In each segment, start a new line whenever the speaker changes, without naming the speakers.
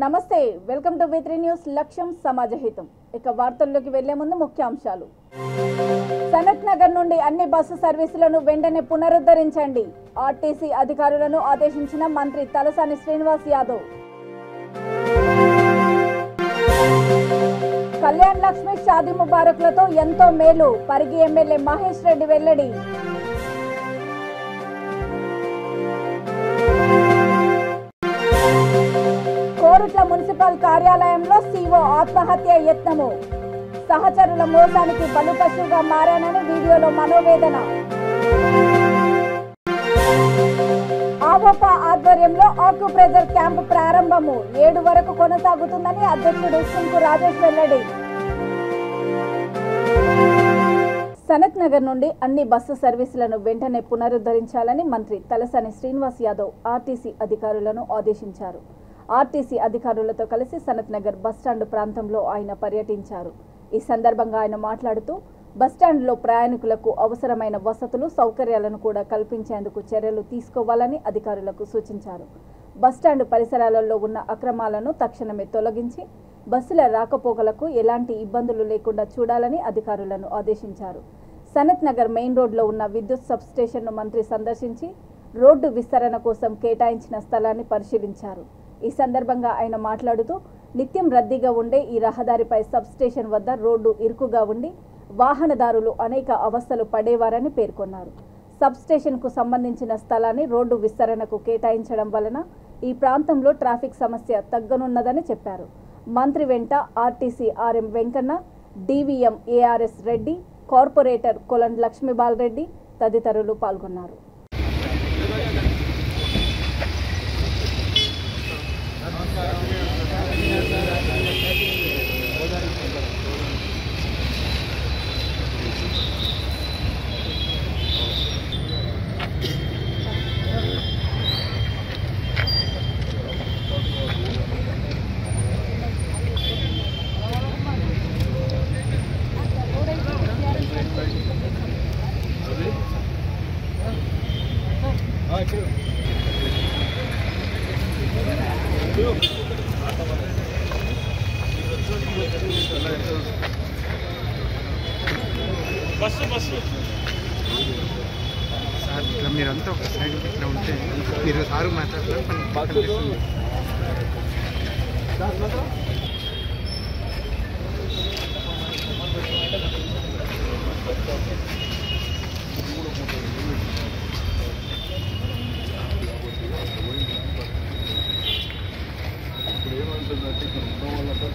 నమస్తే welcome to V3 news లక్ష్యం సమాజహితం ఇక వార్తల్లోకి వెళ్లే ముందు ముఖ్యాంశాలు సనత్ నగర్ నుండి అన్ని బస్సు సర్వీసులను వెంటనే పునరుద్ధరించండి ఆర్టీసీ అధికారులను ఆదేశించిన మంత్రి తలసాని శ్రీనివాస్ యాదవ్ కళ్యాణ్ లక్ష్మి షాదీ ముబారక్లతో ఎంతో మేలు పరిగి ఎమ్మెల్యే మహేష్ రెడ్డి వెల్లడి కోరుట్ల మున్సిపల్ కార్యాలయంలో సీఓ ఆత్మహత్య యత్నము సహచరుల మోసానికి బలుపశువుగా మారానని వీడియోలో మనోవేదన ఆవోపా ఆధ్వర్యంలో ఆక్యుప్రెజర్ క్యాంపు ప్రారంభము 7 వరకు కొనసాగుతుందని అధ్యక్షుడు సుంకు రాజేష్ వెల్లడి సనత్ నగర్ నుండి అన్ని బస్సు సర్వీసులను వెంటనే పునరుద్ధరించాలని మంత్రి తలసాని శ్రీనివాస్ యాదవ్ ఆర్టీసీ అధికారులను ఆదేశించారు ఆర్టీసీ అధికారులతో కలిసి సనత్ నగర్ బస్టాండ్ ప్రాంతంలో ఆయన పర్యటించారు ఈ సందర్భంగా ఆయన మాట్లాడుతూ బస్టాండ్లో ప్రయాణికులకు అవసరమైన వసతులు సౌకర్యాలను కూడా కల్పించేందుకు చర్యలు తీసుకోవాలని అధికారులకు సూచించారు బస్టాండ్ పరిసరాలలో ఉన్న అక్రమాలను తక్షణమే తొలగించి బస్సుల రాకపోకలకు ఎలాంటి ఇబ్బందులు లేకుండా చూడాలని అధికారులను ఆదేశించారు సనత్ నగర్ మెయిన్ రోడ్లో ఉన్న విద్యుత్ సబ్ స్టేషన్ను మంత్రి సందర్శించి రోడ్డు విస్తరణ కోసం కేటాయించిన స్థలాన్ని పరిశీలించారు ఈ సందర్భంగా ఆయన మాట్లాడుతూ నిత్యం రద్దీగా ఉండే ఈ రహదారిపై సబ్ స్టేషన్ వద్ద రోడ్డు ఇరుకుగా ఉండి వాహనదారులు అనేక అవస్థలు పడేవారని పేర్కొన్నారు సబ్ స్టేషన్కు సంబంధించిన స్థలాన్ని రోడ్డు విస్తరణకు కేటాయించడం వలన ఈ ప్రాంతంలో ట్రాఫిక్ సమస్య తగ్గనున్నదని చెప్పారు మంత్రి వెంట RTC RM Venkanna DVM ARS Reddy corporator Koland Lakshmibal Reddy తదితరులు పాల్గొన్నారు
బస్సు సార్ ఇట్లా మీరంతా ఒక సైడ్ ఇట్లా ఉంటే మీరు సారు మాట్లాడతారు ఇప్పుడు ఏమంటుందంటే ఇక్కడ ఉన్న వాళ్ళంతా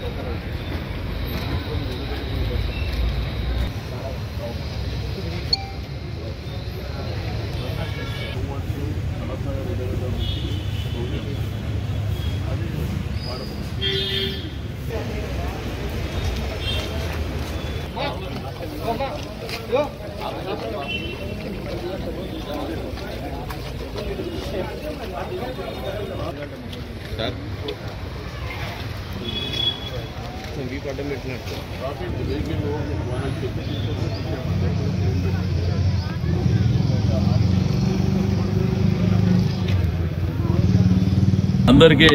సార్ మీకు అడ్డం పెట్టినట్టు
అందరికీ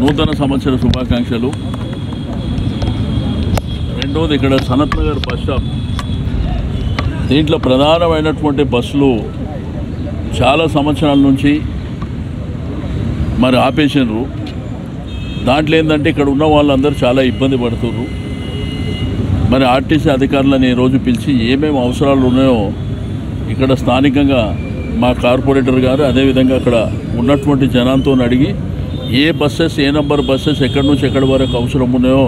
నూతన సంవత్సర శుభాకాంక్షలు. రెండోది ఇక్కడ సనత్ నగర్ బస్ స్టాప్ దీంట్లో ప్రధానమైనటువంటి బస్సులు చాలా సంవత్సరాల నుంచి మరి ఆపేసినారు. దాంట్లో ఏంటంటే ఇక్కడ ఉన్న వాళ్ళందరూ చాలా ఇబ్బంది పడుతున్నారు. మరి ఆర్టీసీ అధికారులను ఈరోజు పిలిచి ఏమేమి అవసరాలు ఉన్నాయో ఇక్కడ స్థానికంగా మా కార్పొరేటర్ గారు అదేవిధంగా అక్కడ ఉన్నటువంటి జనాంతో అడిగి ఏ బస్సెస్ ఏ నెంబర్ బస్సెస్ ఎక్కడి నుంచి ఎక్కడి వరకు అవసరం ఉన్నాయో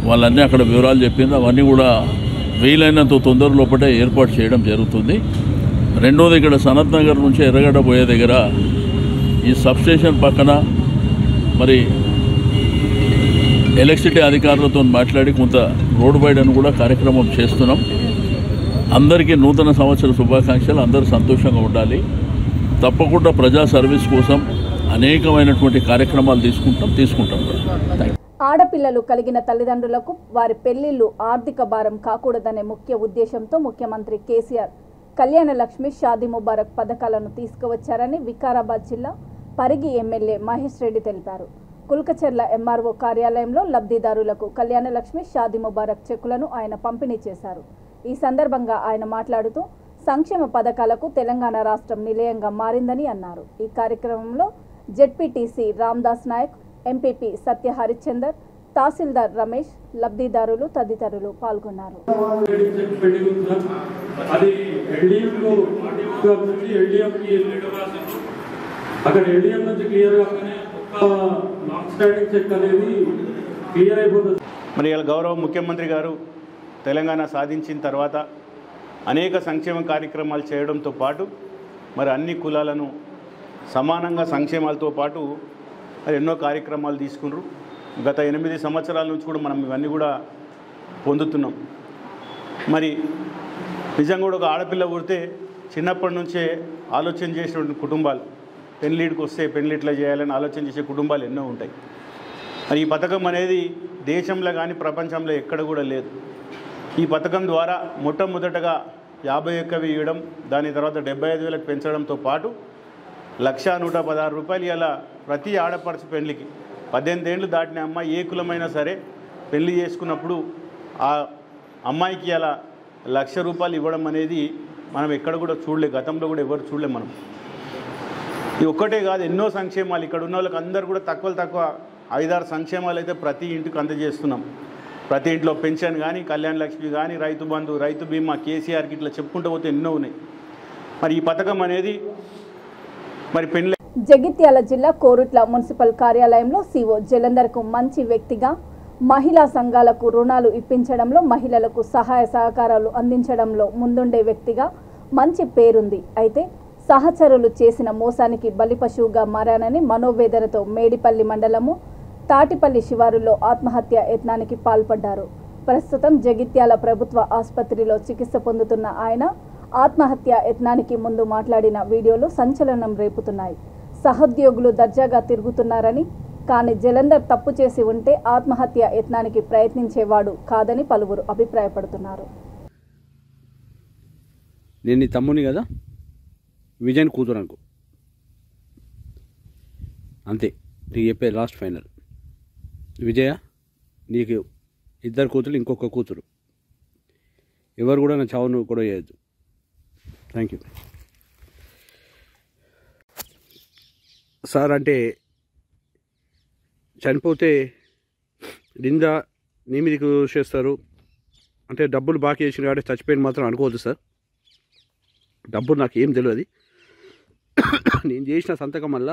వాళ్ళన్నీ అక్కడ వివరాలు చెప్పింది. అవన్నీ కూడా వీలైనంత తొందర లోపల ఏర్పాటు చేయడం జరుగుతుంది. రెండోది ఇక్కడ సనత్ నగర్ నుంచి ఎర్రగడ్డ పోయే దగ్గర ఈ సబ్స్టేషన్ పక్కన మరి ఎలక్ట్రిసిటీ అధికారులతో మాట్లాడి కొంత రోడ్ వైడను కూడా కార్యక్రమం చేస్తున్నాం. అందరికీ నూతన సంవత్సర శుభాకాంక్షలు. అందరూ సంతోషంగా ఉండాలి. తప్పకుండా ప్రజా సర్వీస్ కోసం అనేకమైనటువంటి కార్యక్రమాలు తీసుకుంటాం.
ఆడపిల్లలు కలిగిన తల్లిదండ్రులకు వారి పెళ్లిళ్లు ఆర్థిక భారం కాకూడదనే ముఖ్య ఉద్దేశంతో ముఖ్యమంత్రి కేసీఆర్ కళ్యాణ లక్ష్మి షాదీ ముబారక్ పథకాలను తీసుకువచ్చారని వికారాబాద్ జిల్లా పరిగి ఎమ్మెల్యే మహేష్ రెడ్డి తెలిపారు. కుల్కచెర్ల ఎంఆర్ఓ కార్యాలయంలో లబ్ధిదారులకు కళ్యాణలక్ష్మి షాదీ ముబారక్ చెక్కులను ఆయన పంపిణీ చేశారు. ఈ సందర్భంగా ఆయన మాట్లాడుతూ సంక్షేమ పథకాలకు తెలంగాణ రాష్ట్రం నిలయంగా మారిందని అన్నారు. ఈ కార్యక్రమంలో జెడ్పీటీసీ రామ్దాస్ నాయక్, ఎంపీపీ సత్య హరిచందర్, తహసీల్దార్ రమేష్, లబ్ధిదారులు తదితరులు పాల్గొన్నారు.
అక్కడ ఎల్డిఎం నుంచి క్లియర్ గానే ఒక్క లాంగ్ స్టాండింగ్ చెక్ అనేది క్లియర్ అయిపోతుంది.
మరి ఇలా గౌరవ ముఖ్యమంత్రి గారు తెలంగాణ సాధించిన తర్వాత అనేక సంక్షేమ కార్యక్రమాలు చేయడంతో పాటు మరి అన్ని కులాలను సమానంగా సంక్షేమాలతో పాటు మరి ఎన్నో కార్యక్రమాలు తీసుకున్నారు. గత 8 సంవత్సరాల నుంచి కూడా మనం ఇవన్నీ కూడా పొందుతున్నాం. మరి నిజంగా కూడా ఒక ఆడపిల్ల పుడితే చిన్నప్పటి నుంచే ఆలోచన చేసినటువంటి కుటుంబాలు, పెళ్ళిడికి వస్తే పెళ్ళి ఇట్లా చేయాలని ఆలోచన చేసే కుటుంబాలు ఎన్నో ఉంటాయి. మరి ఈ పథకం అనేది దేశంలో కానీ ప్రపంచంలో ఎక్కడ కూడా లేదు. ఈ పథకం ద్వారా మొట్టమొదటగా 51,000 ఇవ్వడం, దాని తర్వాత 75,000 పెంచడంతో పాటు 1,116 రూపాయలు ఇలా ప్రతి ఆడపడుచు పెళ్లికి 18 ఏళ్ళు దాటిన అమ్మాయి ఏ కులమైనా సరే పెళ్లి చేసుకున్నప్పుడు ఆ అమ్మాయికి అలా 1,00,000 రూపాయలు ఇవ్వడం అనేది మనం ఎక్కడ కూడా చూడలే, గతంలో కూడా ఎవరు చూడలే. మనం ఇది ఒక్కటే కాదు, ఎన్నో సంక్షేమాలు ఇక్కడ ఉన్న వాళ్ళకి అందరూ కూడా తక్కువ 5-6 సంక్షేమాలు అయితే ప్రతి ఇంటికి అందజేస్తున్నాం. ప్రతి ఇంట్లో పెన్షన్ కానీ, కళ్యాణ లక్ష్మి కానీ, రైతు బంధు, రైతు బీమా, కేసీఆర్కి ఇట్లా చెప్పుకుంటూ పోతే ఎన్నో ఉన్నాయి. మరి ఈ పథకం అనేది మరి పెళ్లి.
జగిత్యాల జిల్లా కోరుట్ల మున్సిపల్ కార్యాలయంలో సీఓ జలంధర్కు మంచి వ్యక్తిగా, మహిళా సంఘాలకు రుణాలు ఇప్పించడంలో, మహిళలకు సహాయ సహకారాలు అందించడంలో ముందుండే వ్యక్తిగా మంచి పేరుంది. అయితే సహచరులు చేసిన మోసానికి బలిపశువుగా మారానని మనోవేదనతో మేడిపల్లి మండలము తాటిపల్లి శివారులో ఆత్మహత్య యత్నానికి పాల్పడ్డారు. ప్రస్తుతం జగిత్యాల ప్రభుత్వ ఆసుపత్రిలో చికిత్స పొందుతున్న ఆయన ఆత్మహత్య యత్నానికి ముందు మాట్లాడిన వీడియోలు సంచలనం రేపుతున్నాయి. సహోద్యోగులు దర్జాగా తిరుగుతున్నారని, కానీ జలంధర్ తప్పు చేసి ఉంటే ఆత్మహత్య యత్నానికి ప్రయత్నించేవాడు కాదని పలువురు అభిప్రాయపడుతున్నారు.
నేను నీ తమ్ముని కదా, విజయన్ కూతురు అనుకో, అంతే. నీకు చెప్పే లాస్ట్ ఫైనల్. విజయ, నీకు 2 కూతురు, ఇంకొక కూతురు. ఎవరు కూడా నా చావును కూడా చేయొద్దు. Thank you sir. అంటే చనిపోతే నింద నీ మీదకి చేస్తారు అంటే డబ్బులు బాకీ చేసిన కాబట్టి చచ్చిపోయిన మాత్రం అనుకోవద్దు సార్. డబ్బులు నాకు ఏం తెలియదు. నేను చేసిన సంతకం వల్ల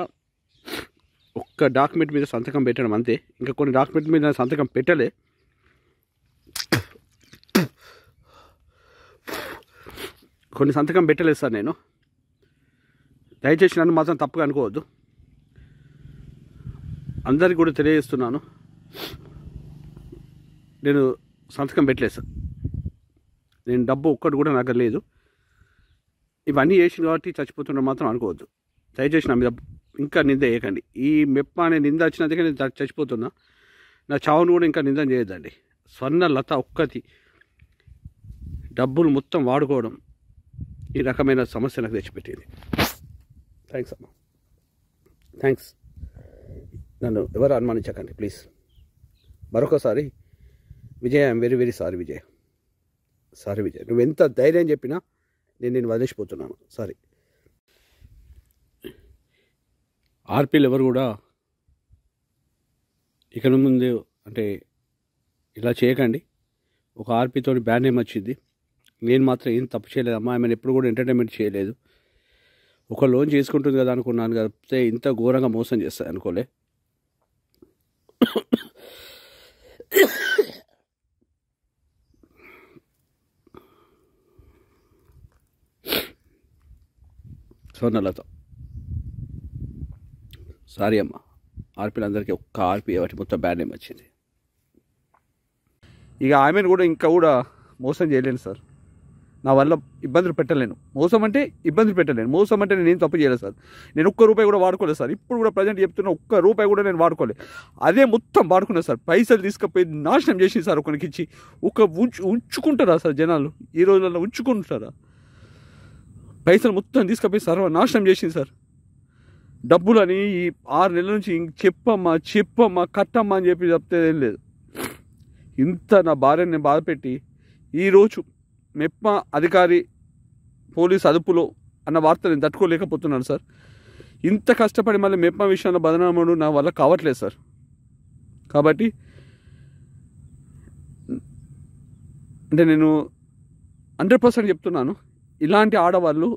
ఒక్క డాక్యుమెంట్ మీద సంతకం పెట్టడం అంతే. ఇంకా కొన్ని డాక్యుమెంట్ మీద సంతకం పెట్టలే. కొన్ని సంతకం పెట్టలేదు సార్ నేను. దయచేసి నన్ను మాత్రం తప్పుగా అనుకోవద్దు. అందరికీ కూడా తెలియజేస్తున్నాను, నేను సంతకం పెట్టలేదు సార్. నేను డబ్బు ఒక్కటి కూడా నాకు లేదు. ఇవన్నీ చేసిన కాబట్టి చచ్చిపోతున్నా మాత్రం అనుకోవద్దు. దయచేసి నా మీద ఇంకా నింద వేయకండి. ఈ మెప్ప అనే నింద వచ్చినందుకే నేను చచ్చిపోతున్నా. నా చావును కూడా ఇంకా నింద చేయొద్దండి. స్వర్ణ లత ఒక్కటి డబ్బులు మొత్తం వాడుకోవడం ఈ రకమైన సమస్య నాకు తెచ్చిపెట్టింది. థ్యాంక్స్ అమ్మా, థ్యాంక్స్. నన్ను ఎవరు అనుమానించకండి ప్లీజ్. మరొకసారి Vijay, I'm very very sorry Vijay. Sorry Vijay, నువ్వు ఎంత ధైర్యం చెప్పినా నేను వదిలేసిపోతున్నాను. సారీ. ఆర్పీలు ఎవరు కూడా ఇక ముందు అంటే ఇలా చేయకండి. ఒక ఆర్పీతో బ్యాన్ నేమ్ వచ్చింది. నేను మాత్రం ఏం తప్పు చేయలేదమ్మా. ఆమెను ఎప్పుడు కూడా ఎంటర్టైన్మెంట్ చేయలేదు. ఒక లోన్ చేసుకుంటుంది కదా అనుకున్నాను, కాకపోతే ఇంత ఘోరంగా మోసం చేస్తాను అనుకోలే. స్వర్ణలత, సారీ అమ్మ. ఆర్పీలందరికీ ఒక్క ఆర్పీ వాటి మొత్తం బ్యాన్ నేమ్ వచ్చింది. ఇక ఆమెను కూడా ఇంకా కూడా మోసం చేయలేను సార్. నా వల్ల ఇబ్బందులు పెట్టలేను. మోసం అంటే ఇబ్బందులు పెట్టలేను. మోసం అంటే నేను ఏం తప్పు చేయలేదు సార్. నేను ఒక్క రూపాయి కూడా వాడుకోలేదు సార్. ఇప్పుడు కూడా ప్రజెంట్ చెప్తున్నా, ఒక్క రూపాయి కూడా నేను వాడుకోలేదు. అదే మొత్తం వాడుకున్నాను సార్. పైసలు తీసుకుపోయి నాశనం చేసింది సార్. ఒకరికి ఇచ్చి ఉంచుకుంటారా సార్ జనాలు? ఈ రోజులలో ఉంచుకుంటారా? పైసలు మొత్తం తీసుకుపోయి సర్వ నాశనం చేసింది సార్. డబ్బులని ఈ 6 నెలల నుంచి చెప్పమ్మా కట్టమ్మా అని చెప్పి చెప్తే ఏం లేదు. ఇంత నా భార్యని నేను బాధపెట్టి ఈరోజు మెప్మా అధికారి పోలీస్ అదుపులో అన్న వార్త నేను తట్టుకోలేకపోతున్నాను సార్. ఇంత కష్టపడి మళ్ళీ మెప్మా విషయంలో బదనామడు నా వల్ల కావట్లేదు సార్. కాబట్టి అంటే నేను 100% చెప్తున్నాను, ఇలాంటి ఆడవాళ్ళు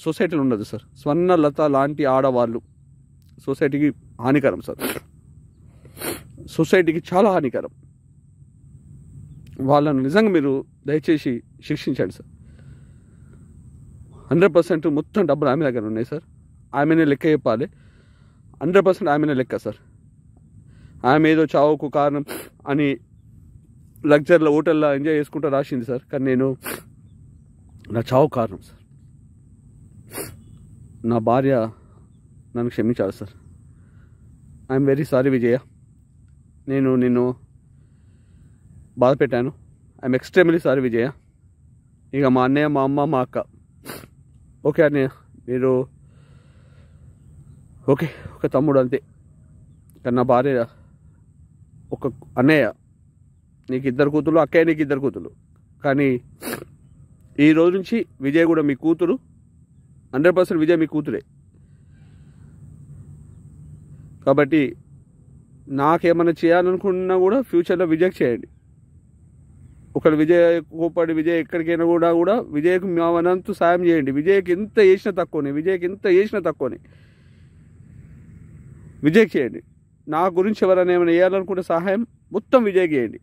సొసైటీలో ఉండదు సార్. స్వర్ణలత లాంటి ఆడవాళ్ళు సొసైటీకి హానికరం సార్. సొసైటీకి చాలా హానికరం. వాళ్ళను నిజంగా మీరు దయచేసి శిక్షించండి సార్. 100% మొత్తం డబ్బులు ఆమె దగ్గర ఉన్నాయి సార్. ఆమెనే లెక్క చెప్పాలి. 100% ఆమెనే లెక్క సార్. ఆమె ఏదో చావుకు కారణం అని లగ్జరీలో హోటల్లో ఎంజాయ్ చేసుకుంటూ రాసింది సార్. కానీ నేను నా చావు కారణం సార్. నా భార్య నన్ను క్షమించాలి సార్. ఐఎమ్ వెరీ సారీ విజయ. నేను నిన్ను బాధ పెట్టాను. ఐఎమ్ ఎక్స్ట్రీమ్లీ సారీ విజయ. ఇక మా అన్నయ్య, మా అమ్మ, మా అక్క ఓకే అన్నయ్య, మీరు ఓకే, ఒక తమ్ముడు అంతే. కానీ నా భార్య ఒక అన్నయ్య, నీకు 2 కూతురు, అక్కయ్య నీకు 2 కూతురు. కానీ ఈ రోజు నుంచి విజయ్ కూడా మీ కూతురు. 100% విజయ్ మీ కూతురే. కాబట్టి నాకేమైనా చేయాలనుకున్నా కూడా ఫ్యూచర్లో విజయ్కి చేయండి. ఒకరు విజయ్ కోపడి విజయ్ ఎక్కడికైనా కూడా విజయ్కి మావనంతు సాయం చేయండి. విజయ్కి ఎంత చేసినా తక్కువనే విజయ్కి చేయండి. నా గురించి ఎవరైనా ఏమైనా చేయాలనుకుంటే సహాయం మొత్తం విజయ్కి చేయండి.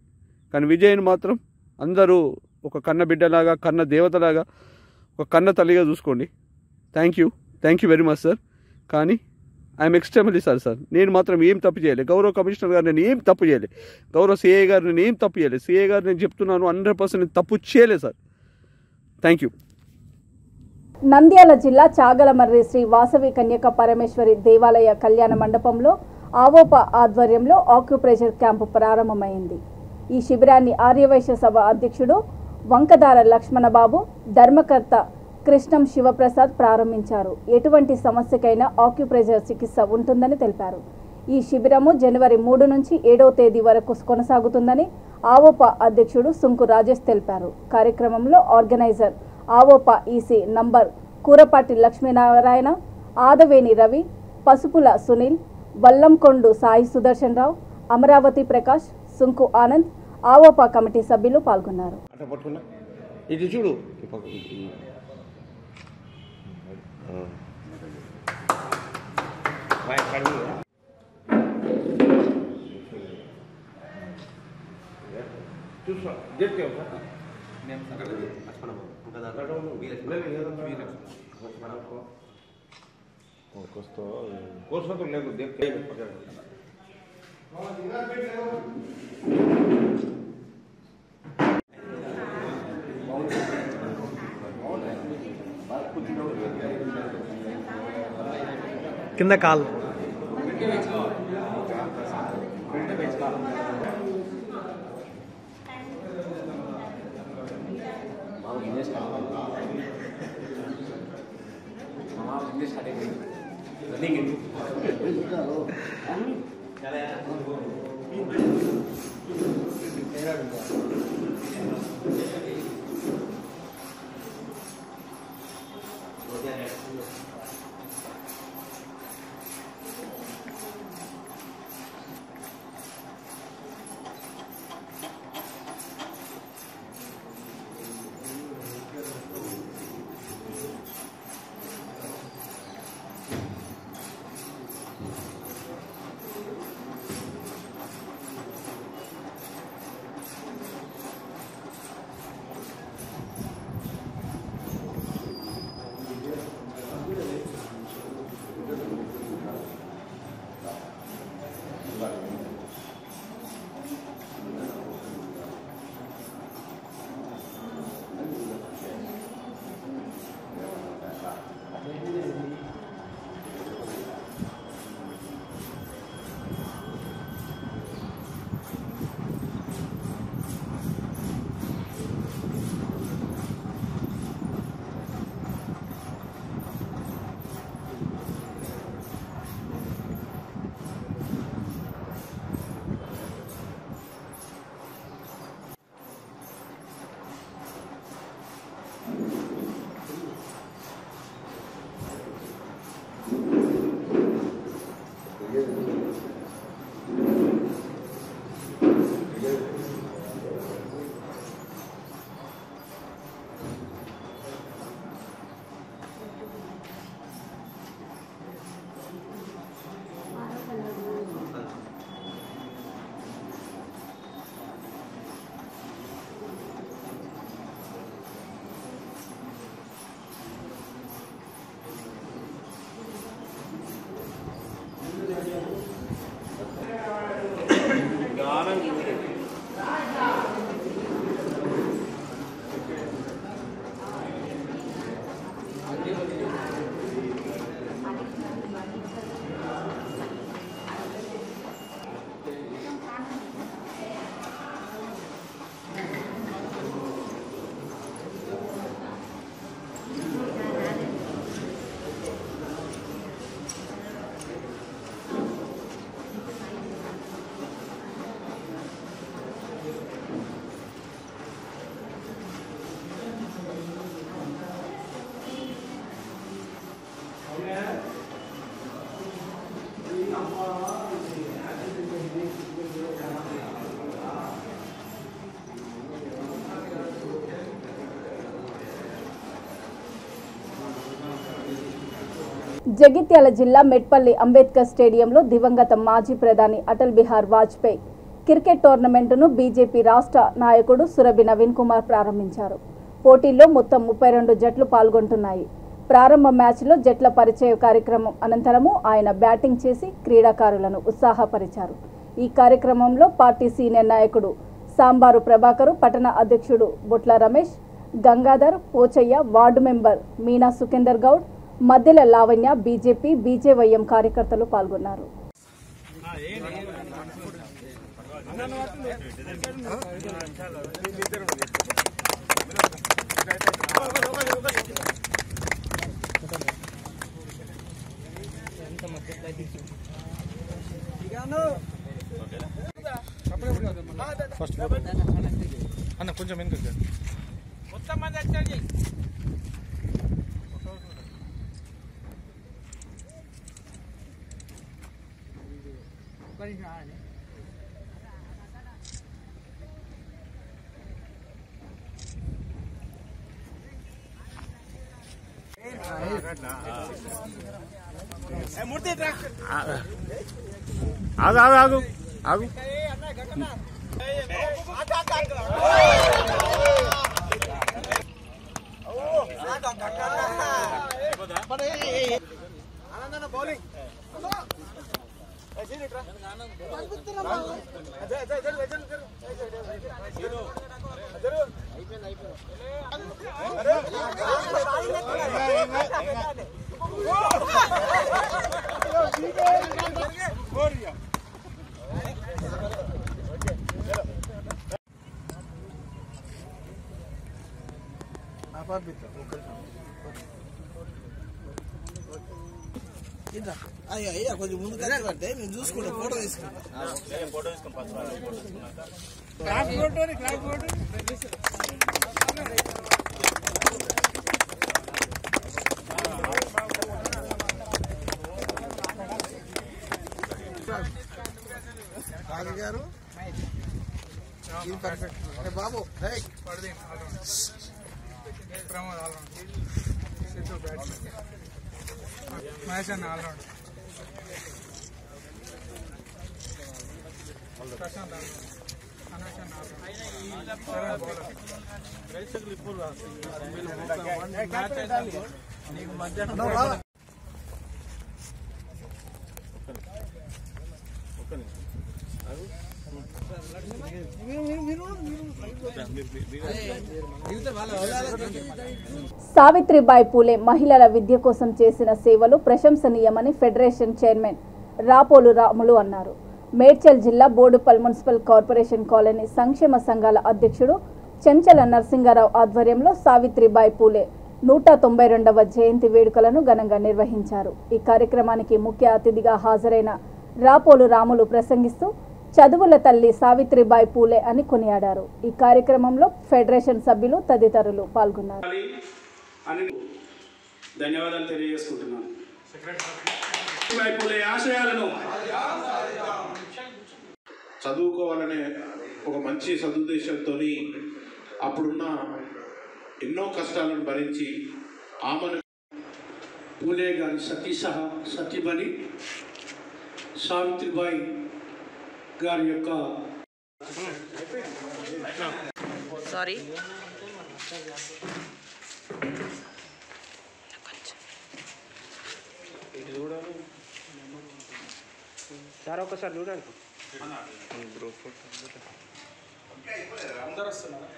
కానీ విజయ్ని మాత్రం అందరూ ఒక కన్న బిడ్డలాగా, కన్న దేవతలాగా, ఒక కన్న తల్లిగా చూసుకోండి. Thank you very much sir. కానీ ఐఎమ్ ఎక్స్ట్రీమ్లీ సార్. నేను మాత్రం ఏం తప్పు చేయలేదు. గౌరవ కమిషనర్ గారు నేను ఏం తప్పు చేయలేదు. గౌరవ సిఐ గారు నేను ఏం తప్పు చేయలేదు. సిఐ గారు నేను చెప్తున్నాను 100% నేను తప్పు చేయలేదు సార్. Thank you.
నంద్యాల జిల్లా చాగలమర్రి శ్రీ వాసవి కన్యక పరమేశ్వరి దేవాలయ కళ్యాణ మండపంలో ఆవోప ఆధ్వర్యంలో ఆక్యుప్రెషర్ క్యాంపు ప్రారంభమైంది. ఈ శిబిరాన్ని ఆర్యవైశ్య సభ అధ్యక్షుడు వంకదార లక్ష్మణబాబు, ధర్మకర్త కృష్ణం శివప్రసాద్ ప్రారంభించారు. ఎటువంటి సమస్యకైనా ఆక్యుప్రెషర్ చికిత్స ఉంటుందని తెలిపారు. ఈ శిబిరము జనవరి 3 నుంచి 7వ తేదీ వరకు కొనసాగుతుందని ఆవోప అధ్యక్షుడు సుంకు రాజేష్ తెలిపారు. కార్యక్రమంలో organiser Avopa EC number Kurapati Lakshminarayana, Adaveni Ravi, Pasupula Sunil, Vallamkondu Sai Sudarshan Rao, Amaravati Prakash, Sunku Anand, Avopa committee సభ్యులు పాల్గొన్నారు.
కింద కాల్
జగిత్యాల జిల్లా మెట్పల్లి అంబేద్కర్ స్టేడియంలో దివంగత మాజీ ప్రధాని అటల్ బిహారీ వాజ్పేయి క్రికెట్ టోర్నమెంటును బీజేపీ రాష్ట్ర నాయకుడు సురభి నవీన్ కుమార్ ప్రారంభించారు. పోటీల్లో మొత్తం 32 జట్లు పాల్గొంటున్నాయి. ప్రారంభ మ్యాచ్లో జట్ల పరిచయ కార్యక్రమం అనంతరము ఆయన బ్యాటింగ్ చేసి క్రీడాకారులను ఉత్సాహపరిచారు. ఈ కార్యక్రమంలో పార్టీ సీనియర్ నాయకుడు సాంబారు ప్రభాకరు, పట్టణ అధ్యక్షుడు బొట్ల రమేష్, గంగాధర్, పోచయ్య, వార్డు మెంబర్ మీనా సుఖేందర్ గౌడ్, మద్దెల లావణ్య, బీజేపీ, బీజేవైఎం కార్యకర్తలు పాల్గొన్నారు.
అన్న కొంచెం ఎందుకు మొత్తం మంది వచ్చి
ఆగు ఆగు
బౌలింగ్
అయ్యా కొంచెం ముందు కదంటే నేను చూసుకుంటా ఫోటో తీసుకుంటా గారు ఇది పర్ఫెక్ట్ బాబు
మహేష్ అన్న ఆల్రౌండ్ ప్రశాంత్ అనేష్ అన్న
సావిత్రిబాయి పూలే మహిళల విద్య కోసం చేసిన సేవలు ప్రశంసనీయమని ఫెడరేషన్ చైర్మన్ రాపోలు రాములు అన్నారు. మేడ్చల్ జిల్లా బోడుపల్ మున్సిపల్ కార్పొరేషన్ కాలనీ సంక్షేమ సంఘాల అధ్యక్షుడు చెంచల నరసింగారావు ఆధ్వర్యంలో సావిత్రిబాయి పూలే 192వ జయంతి వేడుకలను ఘనంగా నిర్వహించారు. ఈ కార్యక్రమానికి ముఖ్య అతిథిగా హాజరైన రాపోలు రాములు ప్రసంగిస్తూ చదువుల తల్లి సావిత్రిబాయి పూలే అని కొనియాడారు. ఈ కార్యక్రమంలో ఫెడరేషన్ సభ్యులు తదితరులు పాల్గొన్నారు.
ధన్యవాదాలు తెలియజేసుకుంటున్నాను. సావిత్రిబాయి పూలే ఆశయాలను
చదువుకోవాలనే ఒక మంచి సదుద్దేశంతో అప్పుడున్న ఎన్నో కష్టాలను భరించి ఆమెను
పూలే గారి సతీమణి సావిత్రిబాయి గారి యొక్క
సార్ ఒకసారి చూడండి
అందరూ వస్తున్నారా?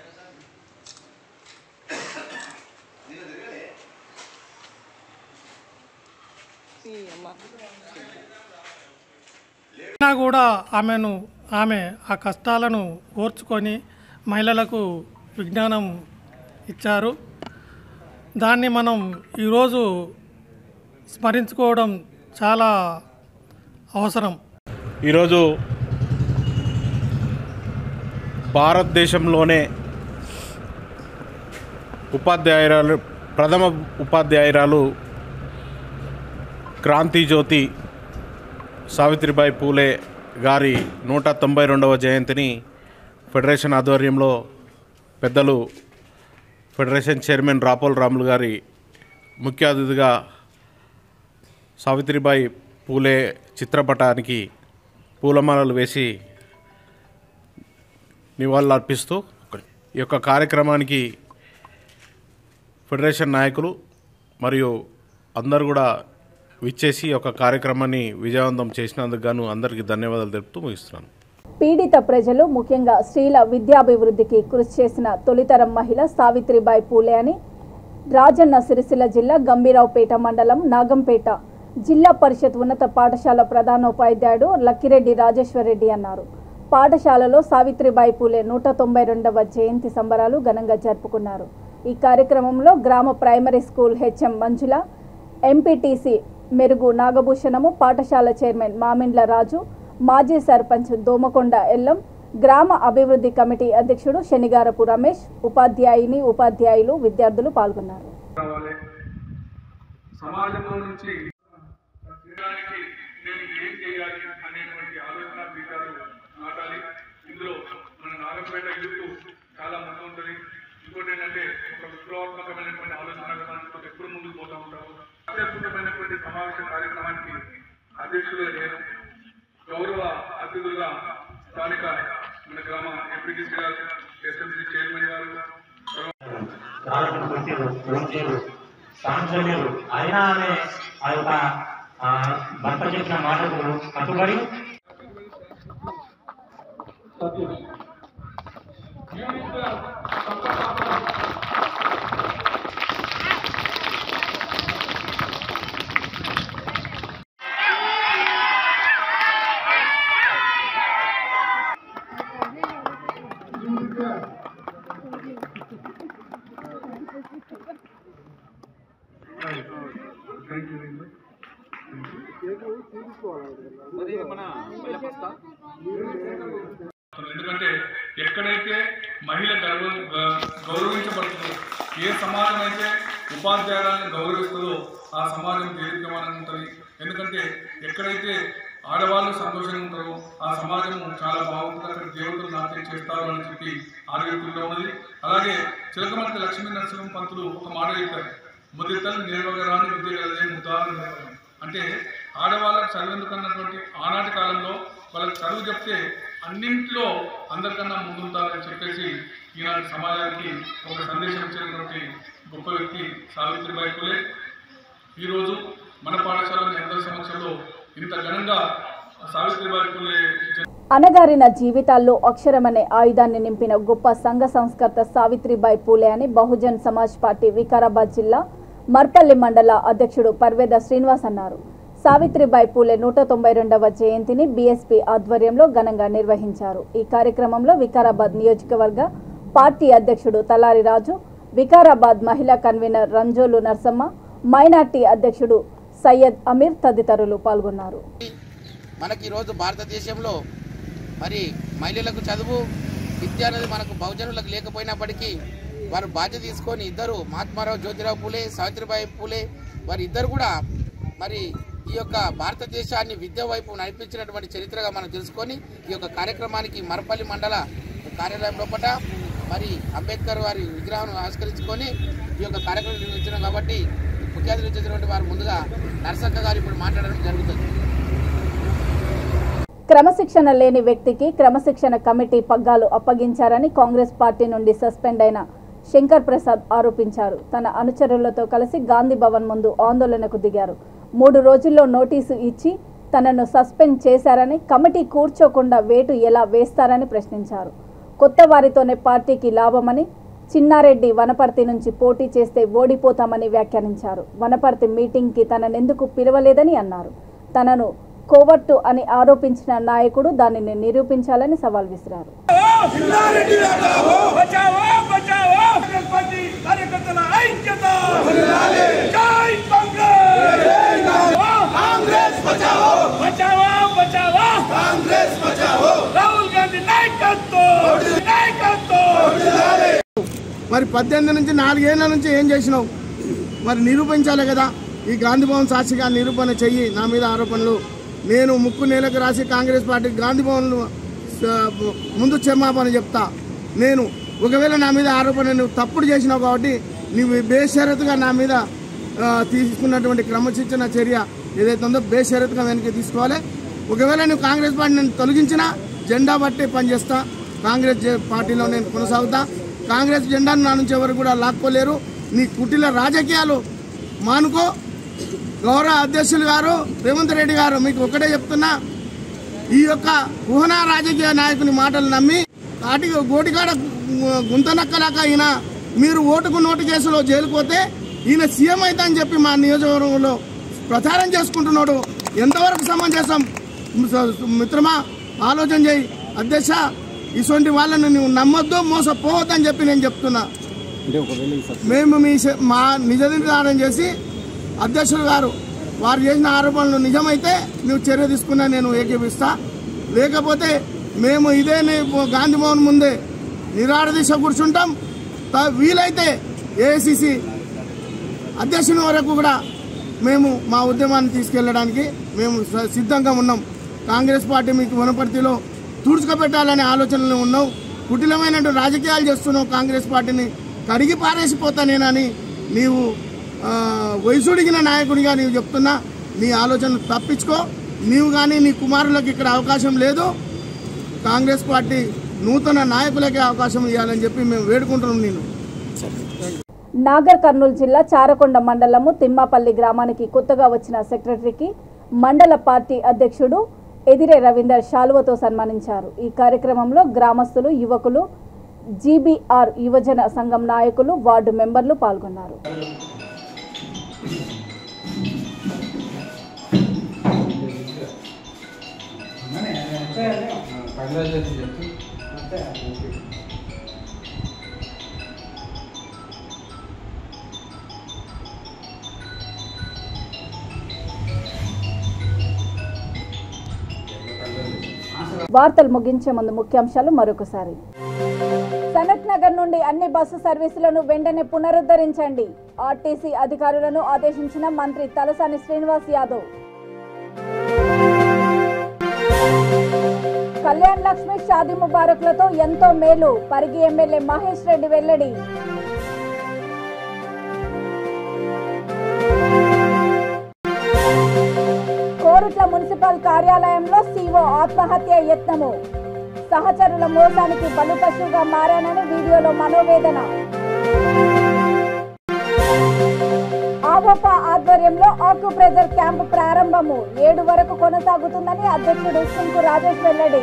కూడా ఆమె ఆ కష్టాలను ఓర్చుకొని మహిళలకు విజ్ఞానం ఇచ్చారు. దాన్ని మనం ఈరోజు స్మరించుకోవడం చాలా అవసరం.
ఈరోజు భారతదేశంలోనే ప్రథమ ఉపాధ్యాయురాలు క్రాంతి జ్యోతి సావిత్రిబాయి పూలే గారి 192వ జయంతిని ఫెడరేషన్ ఆధ్వర్యంలో పెద్దలు ఫెడరేషన్ చైర్మన్ రాపోల్ రాములు గారి ముఖ్య అతిథిగా
సావిత్రిబాయి పూలే చిత్రపటానికి పూలమాలలు వేసి నివాళులు అర్పిస్తూ ఈ యొక్క కార్యక్రమానికి ఫెడరేషన్ నాయకులు మరియు అందరూ కూడా విచ్చేసి ఈ యొక్క కార్యక్రమాన్ని విజయవంతం చేసినందుకు గాను అందరికీ ధన్యవాదాలు తెలుపుతూ ముగిస్తున్నాను.
పీడిత ప్రజలు ముఖ్యంగా స్త్రీల విద్యాభివృద్ధికి కృషి చేసిన తొలితరం మహిళ సావిత్రిబాయి పూలే అని రాజన్న సిరిసిల్ల జిల్లా గంభీరావుపేట మండలం నాగంపేట జిల్లా పరిషత్ ఉన్నత పాఠశాల ప్రధానోపాధ్యాయుడు లక్కిరెడ్డి రాజేశ్వరరెడ్డి అన్నారు. పాఠశాలలో సావిత్రిబాయి పూలే 192వ జయంతి సంబరాలు ఘనంగా జరుపుకున్నారు. ఈ కార్యక్రమంలో గ్రామ ప్రైమరీ స్కూల్ హెచ్ఎం మంజుల, ఎంపీటీసీ మెరుగు నాగభూషణము, పాఠశాల చైర్మన్ మామిండ్ల రాజు, మాజీ సర్పంచ్ దోమకొండ ఎల్లం, గ్రామ అభివృద్ధి కమిటీ అధ్యక్షుడు శనిగారపు రమేష్, ఉపాధ్యాయులు, విద్యార్థులు పాల్గొన్నారు.
సమాజంలో నుంచి నేను ఏం చేయాలి అనేటువంటి ఆలోచన బీజాలు నాటాలి. ఇందులో మన నాగంపేట యూత్ చాలా మంది ఉంటుంది. ఇంకోటి ఏంటంటే ఒక విప్లవాత్మకమైనటువంటి ఆలోచన విధానంతో ఎప్పుడు ముందుకు పోతూ ఉంటారు. అత్యద్భుతమైనటువంటి సమావేశ కార్యక్రమానికి అధ్యక్షులుగా నేను, గౌరవ అతిథులుగా స్థానిక మన గ్రామ ఎంపీటీసీ గారు, ఎస్ఎంసీ చైర్మన్ గారు,
సాంసర్యులు అయినా అనే ఆ యొక్క భర్త చెప్పిన మాటకు కట్టుబడి
ఎందుకంటే ఎక్కడైతే మహిళ గౌరవించబడుతుందో, ఏ సమాజం అయితే ఉపాధ్యాయులను గౌరవిస్తుందో ఆ సమాజం దేదీప్యమానంగా ఉంటుంది. ఎందుకంటే ఎక్కడైతే ఆడవాళ్ళు సంతోషంగా ఉంటారో ఆ సమాజం చాలా బాగుంటుంది. అక్కడ దేవతలు నాట్యం చేస్తారు అని చెప్పి ఆరోగ్యంలో ఉన్నది. అలాగే చిలకమర్తి లక్ష్మీ నరసింహ పంతులు ఒక మాట చెప్పారు, ముదితలు నిర్వగరాని విద్య కలదేని ఉదాహరణ. అంటే ఆడవాళ్ళకు చదివేందుకన్నటువంటి ఆనాటి కాలంలో వాళ్ళకి చదువు చెప్తే అన్నింటిలో అందరికన్నా ముందుంటారని చెప్పేసి ఈనాటి సమాజానికి ఒక సందేశం ఇచ్చినటువంటి గొప్ప వ్యక్తి సావిత్రిబాయి పూలే. ఈరోజు మన పాఠశాల అందరి సమక్షంలో ఇంత ఘనంగా సావిత్రిబాయి పూలే
అనగారిన జీవితాల్లో అక్షరమనే ఆయుధాన్ని నింపిన గొప్ప సంఘ సంస్కర్త సావిత్రిబాయి పూలే అని బహుజన్ సమాజ్ పార్టీ వికారాబాద్ జిల్లా మర్పల్లి మండల అధ్యక్షుడు పర్వేద శ్రీనివాస్ అన్నారు. సావిత్రిబాయి పూలే 192వ జయంతిని బీఎస్పీ ఆధ్వర్యంలో ఘనంగా నిర్వహించారు. ఈ కార్యక్రమంలో వికారాబాద్ నియోజకవర్గ పార్టీ అధ్యక్షుడు తలారి రాజు, వికారాబాద్ మహిళా కన్వీనర్ రంజోలు నర్సమ్మ, మైనార్టీ అధ్యక్షుడు సయ్యద్ అమీర్ తదితరులు పాల్గొన్నారు.
మనకి ఈరోజు భారతదేశంలో మరి మహిళలకు చదువు విద్య అనేది మనకు బహుజనులకు లేకపోయినప్పటికీ వారు బాధ్యత తీసుకొని ఇద్దరు మహాత్మారావు జ్యోతిరావు పూలే, సావిత్రిబాయి పూలే వారి ఇద్దరు కూడా మరి ఈ యొక్క భారతదేశాన్ని విద్య వైపు నడిపించినటువంటి చరిత్రగా మనం తెలుసుకొని ఈ యొక్క కార్యక్రమానికి మరపల్లి మండల కార్యాలయం లోపల మరి అంబేద్కర్ వారి విగ్రహం ఆవిష్కరించుకొని ఈ యొక్క కార్యక్రమం నిర్వహించడం కాబట్టి ముఖ్య అతిథి వచ్చినటువంటి వారు ముందుగా నరసక్క గారు ఇప్పుడు మాట్లాడడం జరుగుతుంది.
క్రమశిక్షణ లేని వ్యక్తికి క్రమశిక్షణ కమిటీ పగ్గాలు అప్పగించారని కాంగ్రెస్ పార్టీ నుండి సస్పెండ్ అయిన శంకర్ ప్రసాద్ ఆరోపించారు. తన అనుచరులతో కలిసి గాంధీ భవన్ ముందు ఆందోళనకు దిగారు. 3 రోజుల్లో నోటీసు ఇచ్చి తనను సస్పెండ్ చేశారని, కమిటీ కూర్చోకుండా వేటు ఎలా వేస్తారని ప్రశ్నించారు. కొత్త వారితోనే పార్టీకి లాభమని, చిన్నారెడ్డి వనపర్తి నుంచి పోటీ చేస్తే ఓడిపోతామని వ్యాఖ్యానించారు. వనపర్తి మీటింగ్కి తననెందుకు పిలవలేదని అన్నారు. తనను కోవర్టు అని ఆరోపించిన నాయకుడు దానిని నిరూపించాలని సవాల్ విసిరారు.
మరి 18 నుంచి 4 ఏళ్ల నుంచి ఏం చేసినావు మరి నిరూపించాలి కదా. ఈ గాంధీ భవన్ సాక్షిగా నిరూపణ చెయ్యి. నా మీద ఆరోపణలు నేను ముక్కు నేలకు రాసి కాంగ్రెస్ పార్టీ గాంధీ భవన్ ముందు క్షమాపణ చెప్తా. నేను ఒకవేళ నా మీద ఆరోపణ నువ్వు తప్పుడు చేసినావు కాబట్టి నువ్వు బేషరతుగా నా మీద తీసుకున్నటువంటి క్రమశిక్షణ చర్య ఏదైతే ఉందో బేషరతుగా వెనక్కి తీసుకోవాలి. ఒకవేళ నువ్వు కాంగ్రెస్ పార్టీ నేను తొలగించినా జెండా బట్టే పనిచేస్తా, కాంగ్రెస్ పార్టీలో నేను కొనసాగుతా. కాంగ్రెస్ జెండాను నా నుంచి ఎవరు కూడా లాక్కోలేరు. నీ కుటిల రాజకీయాలు మానుకో. గౌరవ అధ్యక్షులు గారు రేవంత్ రెడ్డి గారు మీకు ఒకటే చెప్తున్నా, ఈ యొక్క ఊహనా రాజకీయ నాయకుని మాటలు నమ్మి గోటికాడ గుంతనక్కలాక ఈయన మీరు ఓటుకు నోటు కేసులో జైలుపోతే ఈయన సీఎం అవుతా అని చెప్పి మా నియోజకవర్గంలో ప్రచారం చేసుకుంటున్నాడు. ఎంతవరకు సమంజసం మిత్రమా? ఆలోచన చేయి. అధ్యక్ష, ఇటువంటి వాళ్ళని నువ్వు నమ్మొద్దు, మోసపోవద్దని చెప్పి నేను చెప్తున్నా. మేము మా నిజ నిర్ధారణ చేసి అధ్యక్షులు గారు వారు చేసిన ఆరోపణలు నిజమైతే నువ్వు చర్య తీసుకున్నా నేను ఏకీపిస్తా. లేకపోతే మేము ఇదే గాంధీ భవన్ ముందే నిరాడదీశ కూర్చుంటాం. వీలైతే ఏఐసిసి అధ్యక్షుని వరకు కూడా మేము మా ఉద్యమాన్ని తీసుకెళ్లడానికి మేము సిద్ధంగా ఉన్నాం. కాంగ్రెస్ పార్టీ మీకు వనపర్తిలో తుడుచుకుపెట్టాలనే ఆలోచనలు ఉన్నావు. కుటిలమైనటువంటి రాజకీయాలు చేస్తున్నావు. కాంగ్రెస్ పార్టీని కడిగి పారేసిపోతానేనని నీవు వయసుడిగిన నాయకుడిగా నీవు చెప్తున్నా. నీ ఆలోచన తప్పించుకో. నీవు కానీ నీ కుమారులకు ఇక్కడ అవకాశం లేదు. కాంగ్రెస్ పార్టీ నూతన నాయకులకే అవకాశం ఇవ్వాలని చెప్పి మేము వేడుకుంటున్నాం. నేను
నాగర్ కర్నూలు జిల్లా చారకొండ మండలము తిమ్మాపల్లి గ్రామానికి కొత్తగా వచ్చిన సెక్రటరీకి మండల పార్టీ అధ్యక్షుడు ఎదిరే రవీందర్ శాలువతో సన్మానించారు. ఈ కార్యక్రమంలో గ్రామస్తులు, యువకులు, జీబీఆర్ యువజన సంఘం నాయకులు, వార్డు మెంబర్లు పాల్గొన్నారు. వార్తలు ముగించే ముందు ముఖ్యాంశాలు మరొకసారి. సనత్ నగర్ నుండి అన్ని బస్సు సర్వీసులను వెంటనే పునరుద్ధరించండి. ఆర్టీసీ అధికారులను ఆదేశించిన మంత్రి తలసాని శ్రీనివాస్ యాదవ్. కళ్యాణ్ లక్ష్మి, షాదీ ముబారక్లతో ఎంతో మేలు. పరిగి ఎమ్మెల్యే మహేష్ రెడ్డి వెల్లడి. కోరుట్ల మున్సిపల్ కార్యాలయంలో సీఓ ఆత్మహత్య యత్నము. సహచరుల మోసానికి బలిపశువుగా మారానని వీడియోలో మనోవేదన. ఆవోపా ఆధ్వర్యంలో ఆక్యుప్రెజర్ క్యాంపు ప్రారంభము. 7 వరకు కొనసాగుతుందని అధ్యక్షుడు సుంకు రాజేష్ వెల్లడి.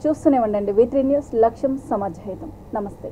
చూస్తూనే ఉండండి V3 న్యూస్. లక్ష్యం సమాజహితం. నమస్తే.